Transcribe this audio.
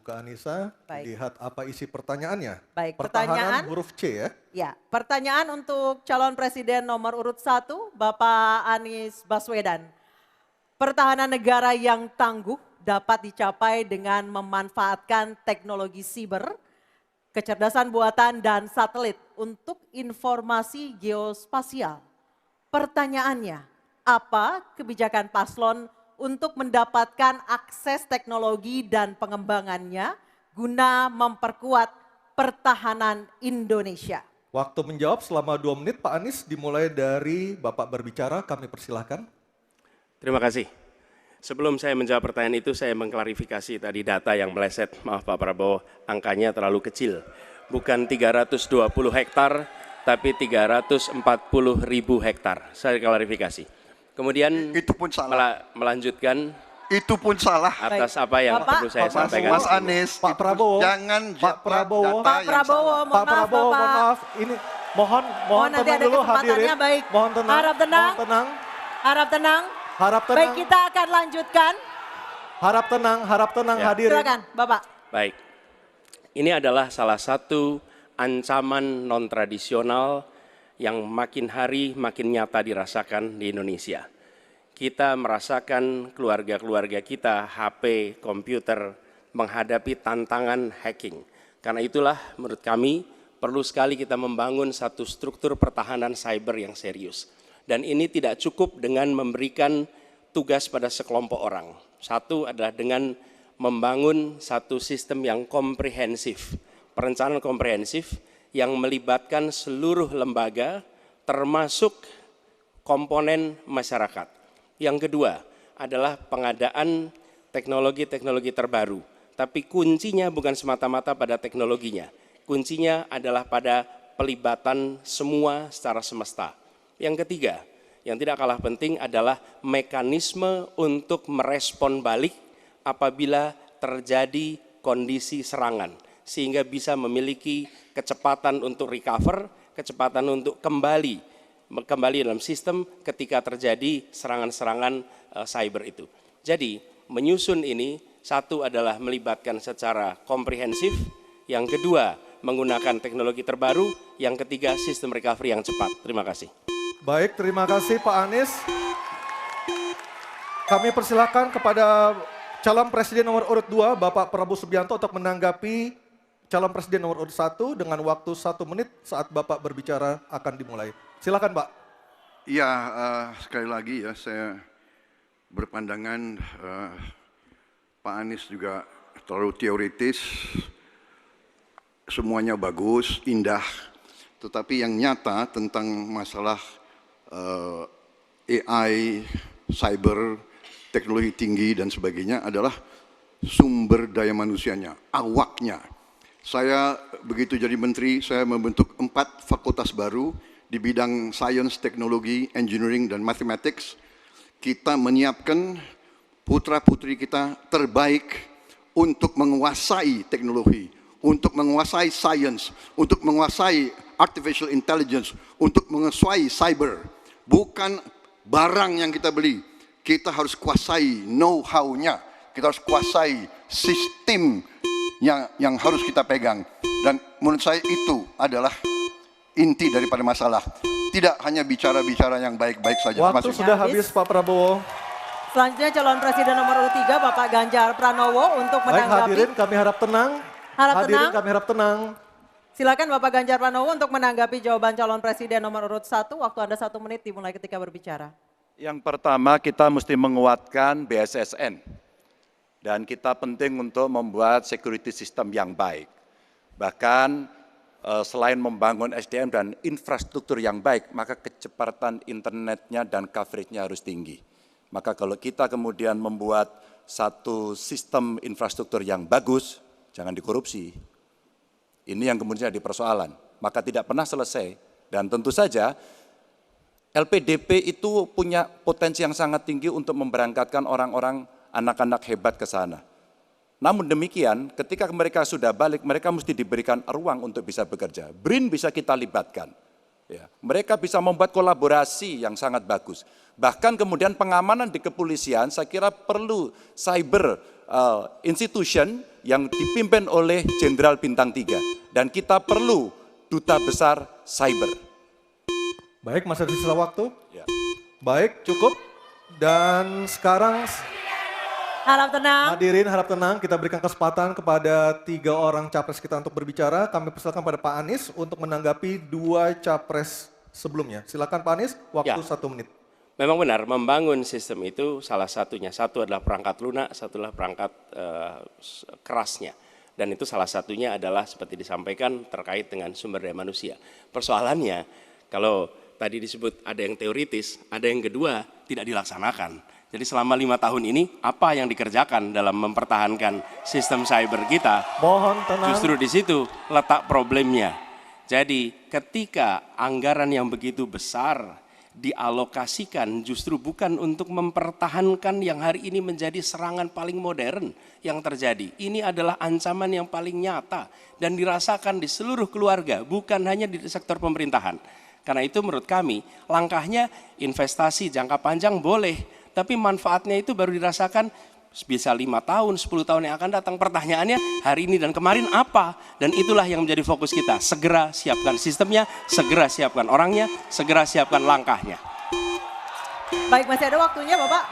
Kak Anissa, Baik. lihat apa isi pertanyaannya. Baik, Pertahanan pertanyaan. huruf C ya. Ya, pertanyaan untuk calon presiden nomor urut 1, Bapak Anies Baswedan. Pertahanan negara yang tangguh dapat dicapai dengan memanfaatkan teknologi siber, kecerdasan buatan dan satelit untuk informasi geospasial. Pertanyaannya, apa kebijakan paslon untuk mendapatkan akses teknologi dan pengembangannya guna memperkuat pertahanan Indonesia? Waktu menjawab selama 2 menit, Pak Anies, dimulai dari Bapak berbicara, kami persilahkan. Terima kasih. Sebelum saya menjawab pertanyaan itu, saya mengklarifikasi tadi data yang meleset. Maaf Pak Prabowo, angkanya terlalu kecil. Bukan 320 hektar, tapi 340.000 hektar. Saya klarifikasi. Kemudian itu pun salah. Melanjutkan Itu pun salah. atas apa yang Bapak, perlu saya sampaikan. Mas Anies, Pak itu Prabowo, jangan Pak Prabowo, data Pak yang Prabowo, salah. Pak Prabowo, mohon maaf, ini mohon nanti tenang ada dulu kesempatannya, hadirin. baik. Mohon tenang, Harap tenang. mohon tenang, Harap tenang. harap tenang, Baik, kita akan lanjutkan. harap tenang Ya. hadirin. Silakan, Bapak. Baik, ini adalah salah satu ancaman non-tradisional yang makin hari makin nyata dirasakan di Indonesia. Kita merasakan keluarga-keluarga kita, HP, komputer, menghadapi tantangan hacking. Karena itulah menurut kami perlu sekali kita membangun satu struktur pertahanan cyber yang serius. Dan ini tidak cukup dengan memberikan tugas pada sekelompok orang. Satu adalah dengan membangun satu sistem yang komprehensif, perencanaan komprehensif yang melibatkan seluruh lembaga termasuk komponen masyarakat. Yang kedua adalah pengadaan teknologi-teknologi terbaru, tapi kuncinya bukan semata-mata pada teknologinya, kuncinya adalah pada pelibatan semua secara semesta. Yang ketiga, yang tidak kalah penting adalah mekanisme untuk merespon balik apabila terjadi kondisi serangan, sehingga bisa memiliki kecepatan untuk recover, kecepatan untuk kembali dalam sistem ketika terjadi serangan-serangan cyber itu. Jadi menyusun ini, satu adalah melibatkan secara komprehensif, yang kedua menggunakan teknologi terbaru, yang ketiga sistem recovery yang cepat. Terima kasih. Baik, terima kasih Pak Anies. Kami persilahkan kepada calon presiden nomor urut 2, Bapak Prabowo Subianto untuk menanggapi calon presiden nomor urut 1 dengan waktu 1 menit saat Bapak berbicara akan dimulai. Silakan Pak. Iya, sekali lagi ya saya berpandangan Pak Anies juga terlalu teoritis, semuanya bagus, indah, tetapi yang nyata tentang masalah AI, cyber, teknologi tinggi dan sebagainya adalah sumber daya manusianya, awaknya. Saya begitu jadi menteri, saya membentuk 4 fakultas baru di bidang sains, teknologi, engineering, dan mathematics. Kita menyiapkan putra-putri kita terbaik untuk menguasai teknologi, untuk menguasai sains, untuk menguasai artificial intelligence, untuk menguasai cyber. Bukan barang yang kita beli, kita harus kuasai know-how-nya, kita harus kuasai sistem yang harus kita pegang. Dan menurut saya itu adalah inti daripada masalah. Tidak hanya bicara-bicara yang baik-baik saja. Waktu sudah habis Pak Prabowo. Selanjutnya calon presiden nomor urut 3, Bapak Ganjar Pranowo untuk Baik menanggapi. hadirin, kami harap tenang. Hadirin, kami harap tenang. Silakan Bapak Ganjar Pranowo untuk menanggapi jawaban calon presiden nomor urut 1. Waktu Anda 1 menit dimulai ketika berbicara. Yang pertama kita mesti menguatkan BSSN. Dan kita penting untuk membuat security system yang baik. Bahkan selain membangun SDM dan infrastruktur yang baik, maka kecepatan internetnya dan coveragenya harus tinggi. Maka kalau kita kemudian membuat satu sistem infrastruktur yang bagus, jangan dikorupsi. Ini yang kemudian jadi persoalan. Maka tidak pernah selesai. Dan tentu saja LPDP itu punya potensi yang sangat tinggi untuk memberangkatkan orang-orang, anak-anak hebat ke sana. Namun demikian, ketika mereka sudah balik, mereka mesti diberikan ruang untuk bisa bekerja. BRIN bisa kita libatkan. Ya, mereka bisa membuat kolaborasi yang sangat bagus. Bahkan kemudian pengamanan di kepolisian saya kira perlu cyber institution yang dipimpin oleh Jenderal Bintang 3. Dan kita perlu duta besar cyber. Baik, masih ada sisa waktu. Ya. Baik, cukup. Dan sekarang Harap tenang. hadirin harap tenang, kita berikan kesempatan kepada 3 orang capres kita untuk berbicara. Kami persilakan pada Pak Anies untuk menanggapi 2 capres sebelumnya. Silakan Pak Anies, waktu Ya. 1 menit. Memang benar, membangun sistem itu salah satunya. Satu adalah perangkat lunak, satu adalah perangkat kerasnya. Dan itu salah satunya adalah seperti disampaikan terkait dengan sumber daya manusia. Persoalannya, kalau tadi disebut ada yang teoritis, ada yang kedua tidak dilaksanakan. Jadi selama 5 tahun ini, apa yang dikerjakan dalam mempertahankan sistem cyber kita? Mohon tenang. Justru di situ letak problemnya. Jadi ketika anggaran yang begitu besar dialokasikan justru bukan untuk mempertahankan yang hari ini menjadi serangan paling modern yang terjadi. Ini adalah ancaman yang paling nyata dan dirasakan di seluruh keluarga, bukan hanya di sektor pemerintahan. Karena itu menurut kami langkahnya investasi jangka panjang boleh, tapi manfaatnya itu baru dirasakan bisa 5 tahun, 10 tahun yang akan datang. Pertanyaannya hari ini dan kemarin apa? Dan itulah yang menjadi fokus kita. Segera siapkan sistemnya, segera siapkan orangnya, segera siapkan langkahnya. Baik, masih ada waktunya Bapak.